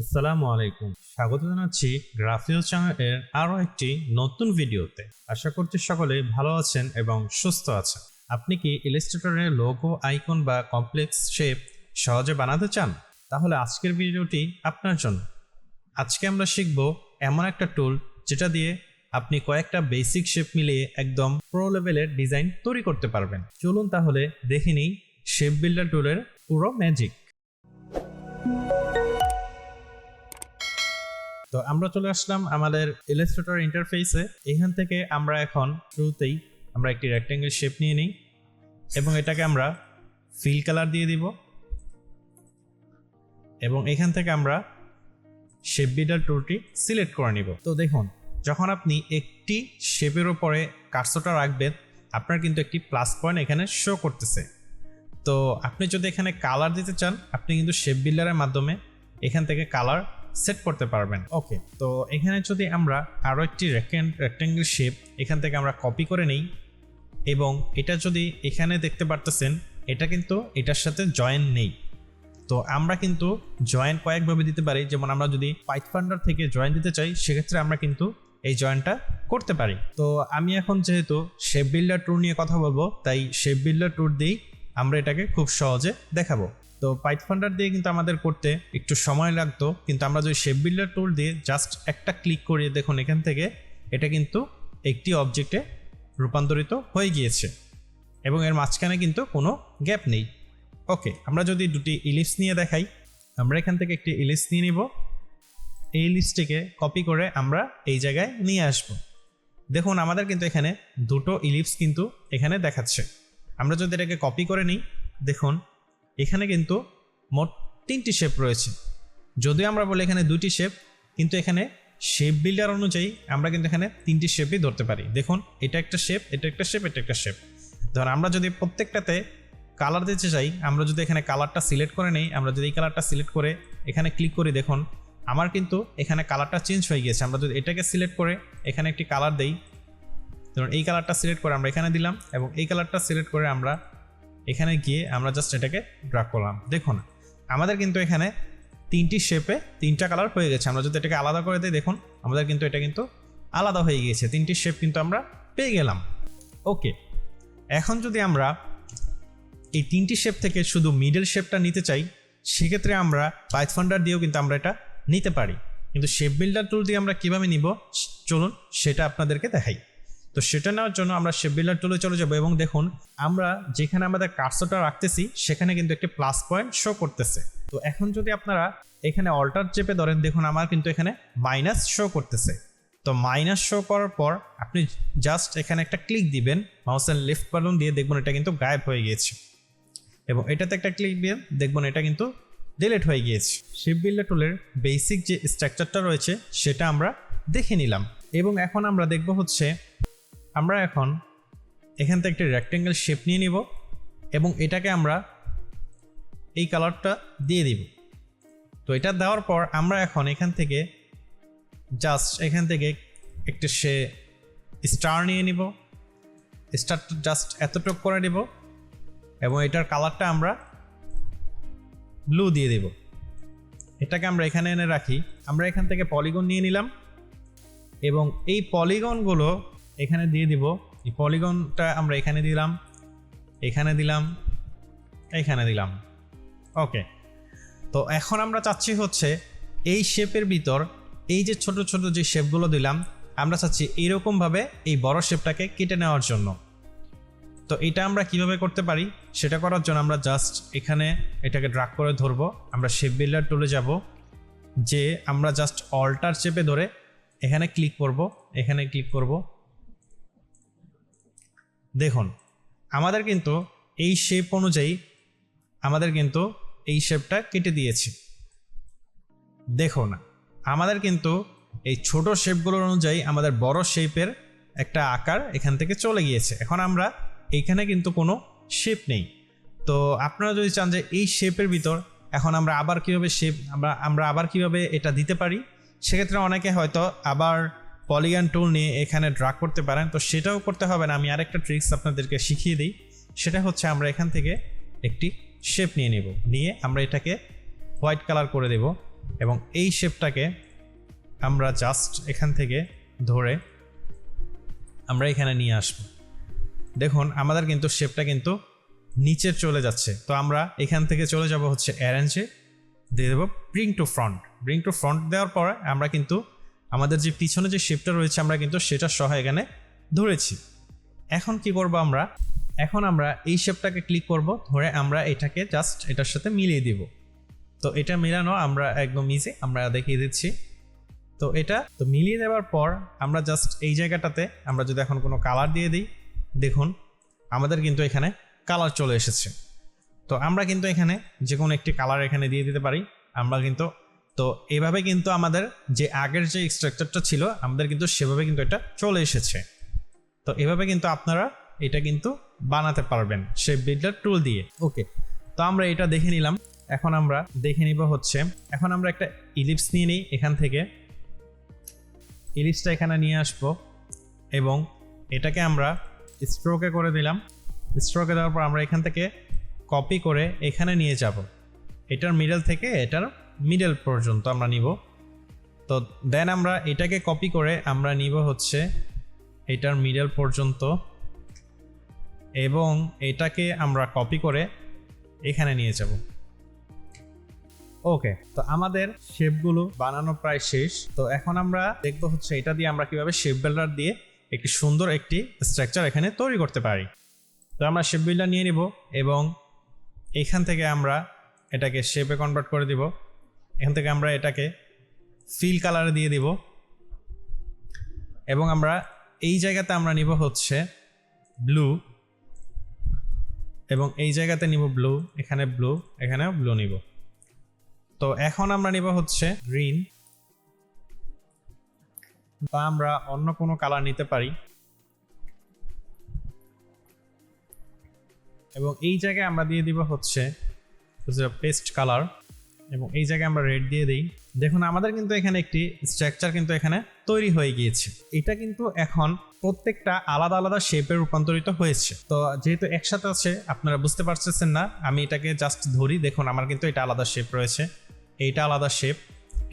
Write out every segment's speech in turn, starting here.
আসসালামু আলাইকুম, স্বাগত জানাচ্ছি গ্রাফিক্স চ্যানেলের আরও একটি নতুন ভিডিওতে। আশা করছি সকলে ভালো আছেন এবং সুস্থ আছেন। আপনি কি ইলাস্ট্রেটরে লোগো, আইকন বা কমপ্লেক্স শেপ সহজে বানাতে চান? তাহলে আজকের ভিডিওটি আপনার জন্য। আজকে আমরা শিখব এমন একটা টুল যেটা দিয়ে আপনি কয়েকটা বেসিক শেপ মিলিয়ে একদম প্রো লেভেলের ডিজাইন তৈরি করতে পারবেন। চলুন তাহলে দেখে নিই শেপ বিল্ডার টুলের পুরো ম্যাজিক। তো আমরা চলে আসলাম আমাদের ইলাস্ট্রেটর ইন্টারফেসে। এখান থেকে আমরা এখন শুরুতেই আমরা একটি রেক্ট্যাঙ্গেল শেপ নিয়ে নিই এবং এটাকে আমরা ফিল কালার দিয়ে দিব এবং এখান থেকে আমরা শেপ বিল্ডার টুলটি সিলেক্ট করে নিব। তো দেখুন, যখন আপনি একটি শেপের উপরে কার্সরটা রাখবেন, আপনার কিন্তু একটি প্লাস পয়েন্ট এখানে শো করতেছে। তো আপনি যদি এখানে কালার দিতে চান, আপনি কিন্তু শেপ বিল্ডারের মাধ্যমে এখান থেকে কালার সেট করতে পারবেন। ওকে, তো এখানে যদি আমরা আরও একটি রেক্ট্যাঙ্গেল শেপ এখান থেকে আমরা কপি করে নেই এবং এটা যদি এখানে দেখতে পারতেছেন, এটা কিন্তু এটার সাথে জয়েন নেই। তো আমরা কিন্তু জয়েন কয়েকভাবে দিতে পারি। যেমন আমরা যদি পাইথফাইন্ডার থেকে জয়েন দিতে চাই, সেক্ষেত্রে আমরা কিন্তু এই জয়েনটা করতে পারি। তো আমি এখন যেহেতু শেপ বিল্ডার টুল নিয়ে কথা বলবো, তাই শেপ বিল্ডার টুল দিয়েই আমরা এটাকে খুব সহজে দেখাবো। তো পাইথফাইন্ডার দিয়ে কিন্তু আমাদের করতে একটু সময় লাগতো, কিন্তু আমরা যদি শেপ বিল্ডার টুল দিয়ে জাস্ট একটা ক্লিক করি, দেখুন এখান থেকে এটা কিন্তু একটি অবজেক্টে রূপান্তরিত হয়ে গিয়েছে এবং এর মাঝখানে কিন্তু কোনো গ্যাপ নেই। ওকে, আমরা যদি দুটি ইলিপস নিয়ে দেখাই, আমরা এখান থেকে একটি ইলিপস নিয়ে নিব। এই ইলিপসটিকে কপি করে আমরা এই জায়গায় নিয়ে আসব। দেখুন আমাদের কিন্তু এখানে দুটো ইলিপস কিন্তু এখানে দেখাচ্ছে। আমরা যদি এটাকে কপি করে নিই, দেখুন এখানে কিন্তু মোট 3টি শেপ রয়েছে। যদিও আমরা বলি এখানে 2টি শেপ, কিন্তু এখানে শেপ বিল্ডার অনুযায়ী আমরা কিন্তু এখানে 3টি শেপই ধরতে পারি। দেখুন এটা একটা শেপ, এটা একটা শেপ, এটা একটা শেপ। ধরুন আমরা যদি প্রত্যেকটাতে কালার দিতে চাই, আমরা যদি এখানে কালারটা সিলেক্ট করে নেই, আমরা যদি এই কালারটা সিলেক্ট করে এখানে ক্লিক করি, দেখুন আমার কিন্তু এখানে কালারটা চেঞ্জ হয়ে গিয়েছে। আমরা যদি এটাকে সিলেক্ট করে এখানে একটি কালার দেই, ধরুন এই কালারটা সিলেক্ট করে আমরা এখানে দিলাম এবং এই কালারটা সিলেক্ট করে আমরা এখানে গিয়ে আমরা জাস্ট এটাকে ড্র্যাগ করলাম। দেখুন আমাদের কিন্তু এখানে 3টি শেপে 3টা কালার হয়ে গেছে। আমরা যদি এটাকে আলাদা করে দিই, দেখুন আমাদের কিন্তু এটা কিন্তু আলাদা হয়ে গিয়েছে। 3টি শেপ কিন্তু আমরা পেয়ে গেলাম। ওকে, এখন যদি আমরা এই 3টি শেপ থেকে শুধু মিডল শেপটা নিতে চাই, সেক্ষেত্রে আমরা পাইথফাইন্ডার দিয়েও কিন্তু আমরা এটা নিতে পারি। কিন্তু শেপ বিল্ডার টুল দিয়ে আমরা কীভাবে নিব, চলুন সেটা আপনাদেরকে দেখাই। তো সেটা নেওয়ার জন্য আমরা শেপ বিল্ডার টুলে চলে যাব এবং দেখুন আমরা যেখানে আমাদের কার্সরটা রাখতেছি সেখানে কিন্তু একটি প্লাস পয়েন্ট শো করতেছে। তো এখন যদি আপনারা এখানে অল্টার চেপে ধরেন, দেখুন আমার কিন্তু এখানে মাইনাস শো করতেছে। তো মাইনাস শো করার পর আপনি জাস্ট এখানে একটা ক্লিক দিবেন মাউসের লেফট বাটন দিয়ে, দেখবেন এটা কিন্তু গায়েব হয়ে গিয়েছে এবং এটাতে একটা ক্লিক দিয়ে দেখবেন এটা কিন্তু ডিলিট হয়ে গিয়েছে। শেপ বিল্ডার টুলের বেসিক যে স্ট্রাকচারটা রয়েছে সেটা আমরা দেখে নিলাম এবং এখন আমরা দেখব হচ্ছে আমরা এখন এখান থেকে একটি রেক্ট্যাঙ্গেল শেপ নিয়ে নিব এবং এটাকে আমরা এই কালারটা দিয়ে দিব। তো এটা দেওয়ার পর আমরা এখন এখান থেকে জাস্ট এখান থেকে একটা স্টার নিয়ে নিব। স্টারটা জাস্ট এতটুক করে দিব এবং এটার কালারটা আমরা ব্লু দিয়ে দেব। এটাকে আমরা এখানে এনে রাখি। আমরা এখান থেকে পলিগন নিয়ে নিলাম এবং এই পলিগনগুলো এখানে দিয়ে দিব। এই পলিগনটা আমরা এখানে দিলাম, এখানে দিলাম, এখানে দিলাম। ওকে, তো এখন আমরা চাচ্ছি হচ্ছে এই শেপের ভিতর এই যে ছোট ছোট যে শেপগুলো দিলাম, আমরা চাচ্ছি এইরকমভাবে এই বড় শেপটাকে কেটে নেওয়ার জন্য। তো এটা আমরা কিভাবে করতে পারি, সেটা করার জন্য আমরা জাস্ট এখানে এটাকে ড্র্যাগ করে ধরবো। আমরা শেপ বিল্ডার টুলে যাব, যে আমরা জাস্ট অল্টার চেপে ধরে এখানে ক্লিক করব, এখানে ক্লিক করব। দেখুন আমাদের কিন্তু এই শেপ অনুযায়ী আমাদের কিন্তু এই শেপটা কেটে দিয়েছে। দেখুন আমাদের কিন্তু এই ছোট শেপগুলোর অনুযায়ী আমাদের বড় শেপের একটা আকার এখান থেকে চলে গিয়েছে। এখন আমরা এইখানে কিন্তু কোনো শেপ নেই। তো আপনারা যদি চান যে এই শেপের ভিতর এখন আমরা আবার কীভাবে এটা দিতে পারি, সেক্ষেত্রে অনেকে হয়তো আবার পলিগন টুল নিয়ে এখানে ড্র্যাগ করতে পারেন। তো সেটাও করতে হবে না, আমি আরেকটা ট্রিক্স আপনাদেরকে শিখিয়ে দিই। সেটা হচ্ছে আমরা এখান থেকে একটি শেপ নিয়ে নেব, নিয়ে আমরা এটাকে হোয়াইট কালার করে দেব এবং এই শেপটাকে আমরা জাস্ট এখান থেকে ধরে আমরা এখানে নিয়ে আসব। দেখুন আমাদের কিন্তু শেপটা কিন্তু নিচে চলে যাচ্ছে। তো আমরা এখান থেকে চলে যাব হচ্ছে অ্যারেঞ্জে, দিয়ে দেবো bring to front. Bring to front দেওয়ার পর আমরা কিন্তু আমাদের যে পিছনে যে শেপটা রয়েছে আমরা কিন্তু সেটা সহ এখানে ধরেছি। এখন কি করব আমরা, এখন আমরা এই শেপটাকে ক্লিক করব, ধরে আমরা এটাকে জাস্ট এটার সাথে মিলিয়ে দিব। তো এটা মেলানো আমরা একদম ইজি, আমরা দেখিয়ে দিচ্ছি। তো এটা তো মিলিয়ে দেওয়ার পর আমরা জাস্ট এই জায়গাটাতে আমরা যদি এখন কোনো কালার দিয়ে দিই, দেখুন আমাদের কিন্তু এখানে কালার চলে এসেছে। তো আমরা কিন্তু এখানে যে কোনো একটি কালার এখানে দিয়ে দিতে পারি আমরা কিন্তু। তো এভাবে কিন্তু আমাদের যে আগের যে স্ট্রাকচারটা ছিল আমাদের কিন্তু সেভাবে কিন্তু এটা চলে এসেছে। তো এভাবে কিন্তু আপনারা এটা কিন্তু বানাতে পারবেন শেপ বিল্ডার টুল দিয়ে। ওকে, তো আমরা এটা দেখে নিলাম। এখন আমরা দেখে নিব হচ্ছে, এখন আমরা একটা ইলিপস নিয়ে নিই। এখান থেকে ইলিপসটা এখানে নিয়ে আসবো এবং এটাকে আমরা স্ট্রোকে করে দিলাম। স্ট্রোকে দেওয়ার পর আমরা এখান থেকে কপি করে এখানে নিয়ে যাব। এটার মিডল থেকে এটার মিডল পর্যন্ত আমরা নিব। তো দেন আমরা এটাকে কপি করে আমরা নিব হচ্ছে এটার মিডল পর্যন্ত এবং এটাকে আমরা কপি করে এখানে নিয়ে যাব। ওকে, তো আমাদের শেপগুলো বানানো প্রায় শেষ। তো এখন আমরা দেখবো হচ্ছে এটা দিয়ে আমরা কিভাবে শেপ বিল্ডার দিয়ে একটি সুন্দর একটি স্ট্রাকচার এখানে তৈরি করতে পারি। তো আমরা শেপ বিল্ডার নিয়ে নিব এবং এখান থেকে আমরা এটাকে শেপে কনভার্ট করে দিব। এখান থেকে আমরা এটাকে ফিল কালারে দিয়ে দিব এবং আমরা এই জায়গাতে আমরা নিব হচ্ছে ব্লু এবং এই জায়গাতে নিব ব্লু, এখানে ব্লু, এখানেও ব্লু নিব। তো এখন আমরা নিব হচ্ছে গ্রিন বা আমরা অন্য কোনো কালার নিতে পারি এবং এই জায়গায় আমরা দিয়ে দিব হচ্ছে পেস্ট কালার এবং এই জায়গায় আমরা রেড দিয়ে দিই। দেখুন আমাদের কিন্তু এখানে একটি স্ট্রাকচার কিন্তু এখানে তৈরি হয়ে গিয়েছে। এটা কিন্তু এখন প্রত্যেকটা আলাদা আলাদা শেপে রূপান্তরিত হয়েছে। তো যেহেতু একসাথে আছে আপনারা বুঝতে পারছেন না, আমি এটাকে জাস্ট ধরি। দেখুন আমার কিন্তু এটা আলাদা শেপ রয়েছে, এইটা আলাদা শেপ,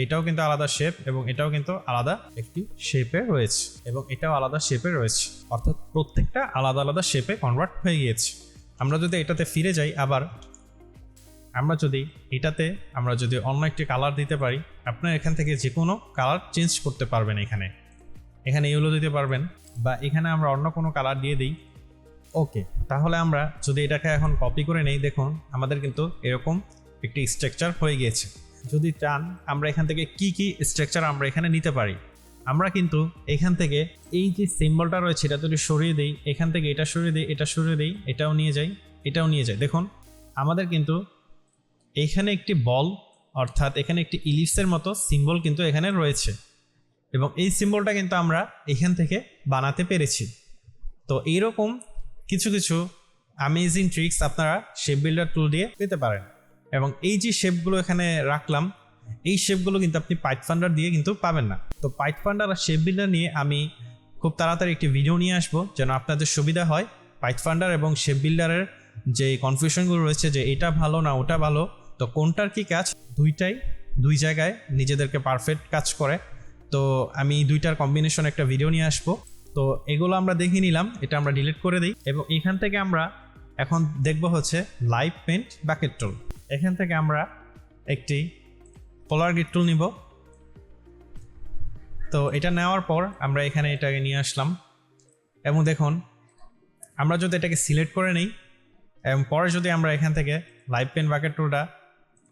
এটাও কিন্তু আলাদা শেপ এবং এটাও কিন্তু আলাদা একটি শেপে রয়েছে এবং এটাও আলাদা শেপে রয়েছে। অর্থাৎ প্রত্যেকটা আলাদা আলাদা শেপে কনভার্ট হয়ে গিয়েছে। আমরা যদি এটাতে ফিরে যাই, আবার আমরা যদি এটাতে আমরা যদি অন্য একটি কালার দিতে পারি, আপনারা এখান থেকে যে কোনো কালার চেঞ্জ করতে পারবেন। এখানে ইয়েলো দিতে পারবেন বা এখানে আমরা অন্য কোনো কালার দিয়ে দিই। ওকে, তাহলে আমরা যদি এটাকে এখন কপি করে নেই, দেখুন আমাদের কিন্তু এরকম একটি স্ট্রাকচার হয়ে গিয়েছে। যদি চান আমরা এখান থেকে কি কি স্ট্রাকচার আমরা এখানে নিতে পারি, আমরা কিন্তু এখান থেকে এই যে সিম্বলটা রয়েছে এটা যদি সরিয়ে দিই, এখান থেকে এটা সরিয়ে দিই, এটা সরিয়ে দিই, এটাও নিয়ে যাই, এটাও নিয়ে যাই। দেখুন আমাদের কিন্তু এখানে একটি বল অর্থাৎ এখানে একটি ইলিপসের মতো সিম্বল কিন্তু এখানে রয়েছে এবং এই সিম্বলটা কিন্তু আমরা এখান থেকে বানাতে পেরেছি। তো এইরকম কিছু কিছু অ্যামেজিং ট্রিক্স আপনারা শেপ বিল্ডার টুল দিয়ে পেতে পারেন। এবং এই যে শেপগুলো এখানে রাখলাম, এই শেপগুলো কিন্তু আপনি পাইথফান্ডার দিয়ে কিন্তু পাবেন না। তো পাইথফান্ডার আর শেপ বিল্ডার নিয়ে আমি খুব তাড়াতাড়ি একটি ভিডিও নিয়ে আসবো যেন আপনাদের সুবিধা হয়। পাইথফান্ডার এবং শেপ বিল্ডারের যে কনফিউশনগুলো রয়েছে যে এটা ভালো না ওটা ভালো, তো কোনটার কি কাজ, দুইটাই দুই জায়গায় নিজেদেরকে পারফেক্ট কাজ করে। তো আমি দুইটার কম্বিনেশন একটা ভিডিও নিয়ে আসবো। তো এগুলো আমরা দেখে নিলাম, এটা আমরা ডিলিট করে দিই এবং এখান থেকে আমরা এখন দেখব হচ্ছে লাইভ পেন্ট বাকেট টুল। এখান থেকে আমরা একটি পোলার গ্রিড টুল নিব। তো এটা নেওয়ার পর আমরা এখানে এটাকে নিয়ে আসলাম এবং দেখুন আমরা যদি এটাকে সিলেক্ট করে নিই এবং পরে যদি আমরা এখান থেকে লাইভ পেন্ট বাকেট টুলটা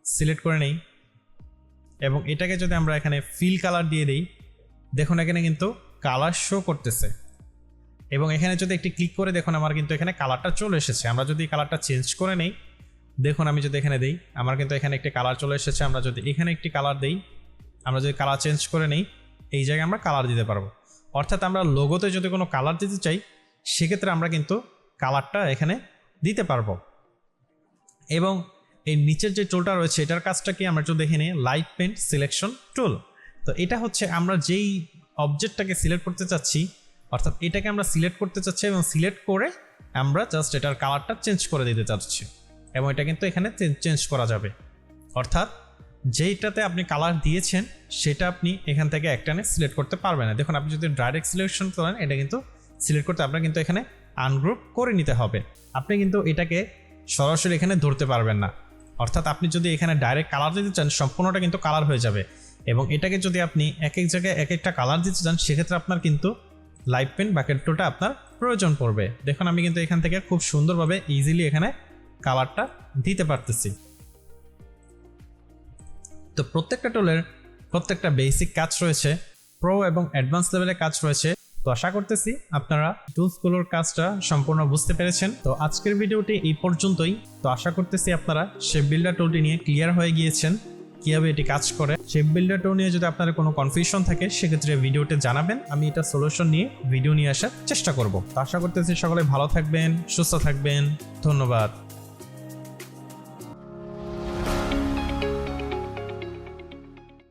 সিলেক্ট করে নিই এবং এটাকে যদি আমরা এখানে ফিল কালার দিয়ে দিই, দেখুন এখানে কিন্তু কালার শো করতেছে এবং এখানে যদি একটি ক্লিক করে দেখুন আমার কিন্তু এখানে কালারটা চলে এসেছে। আমরা যদি কালারটা চেঞ্জ করে নেই, দেখুন আমি যদি এখানে দিই আমার কিন্তু এখানে একটি কালার চলে এসেছে। আমরা যদি এখানে একটি কালার দিই, আমরা যদি কালার চেঞ্জ করে নেই, এই জায়গায় আমরা কালার দিতে পারবো। অর্থাৎ আমরা লোগোতে যদি কোনো কালার দিতে চাই সেক্ষেত্রে আমরা কিন্তু কালারটা এখানে দিতে পারবো। এবং এই নিচের যে টুলটা রয়েছে এটার কাজটা কি আমরা একটু দেখে নিই, লাইভ পেন্ট সিলেকশন টুল। তো এটা হচ্ছে আমরা যেই অবজেক্টটাকে সিলেক্ট করতে চাচ্ছি, অর্থাৎ এটাকে আমরা সিলেক্ট করতে চাচ্ছি এবং সিলেক্ট করে আমরা জাস্ট এটার কালারটা চেঞ্জ করে দিতে চাচ্ছি এবং এটা কিন্তু এখানে চেঞ্জ করা যাবে। অর্থাৎ যেইটাতে আপনি কালার দিয়েছেন সেটা আপনি এখান থেকে একটানে সিলেক্ট করতে পারবেন না। দেখুন, আপনি যদি ডাইরেক্ট সিলেকশন করেন এটা কিন্তু সিলেক্ট করতে আপনার কিন্তু এখানে আনগ্রুপ করে নিতে হবে। আপনি কিন্তু এটাকে সরাসরি এখানে ধরতে পারবেন না, অর্থাৎ আপনি যদি এখানে ডাইরেক্ট কালার দিতে চান সম্পূর্ণটা কিন্তু কালার হয়ে যাবে, এবং এটাকে যদি আপনি এক এক জায়গায় এক একটা কালার দিতে চান সেক্ষেত্রে আপনার কিন্তু লাইভ পেন বাকেট টুলটা আপনার প্রয়োজন পড়বে। দেখুন, আমি কিন্তু এখান থেকে খুব সুন্দরভাবে ইজিলি এখানে কালারটা দিতে পারতেছি। তো প্রত্যেকটা টুলের প্রত্যেকটা বেসিক কাজ রয়েছে, প্রো এবং অ্যাডভান্স লেভেলের কাজ রয়েছে। তো আশা করতেছি আপনারা টুলসগুলোর কাজটা সম্পূর্ণ বুঝতে পেরেছেন। তো আজকের ভিডিওটি এই পর্যন্তই। তো আশা করতেছি আপনারা শেপ বিল্ডার টুলটি নিয়ে ক্লিয়ার হয়ে গিয়েছেন কীভাবে এটি কাজ করে। শেপ বিল্ডার টুল নিয়ে যদি আপনার কোনো কনফিউশন থাকে সেক্ষেত্রে ভিডিওতে জানাবেন, আমি এটা সলিউশন নিয়ে ভিডিও নিয়ে আসার চেষ্টা করব। তো আশা করতেছি সকলে ভালো থাকবেন, সুস্থ থাকবেন। ধন্যবাদ।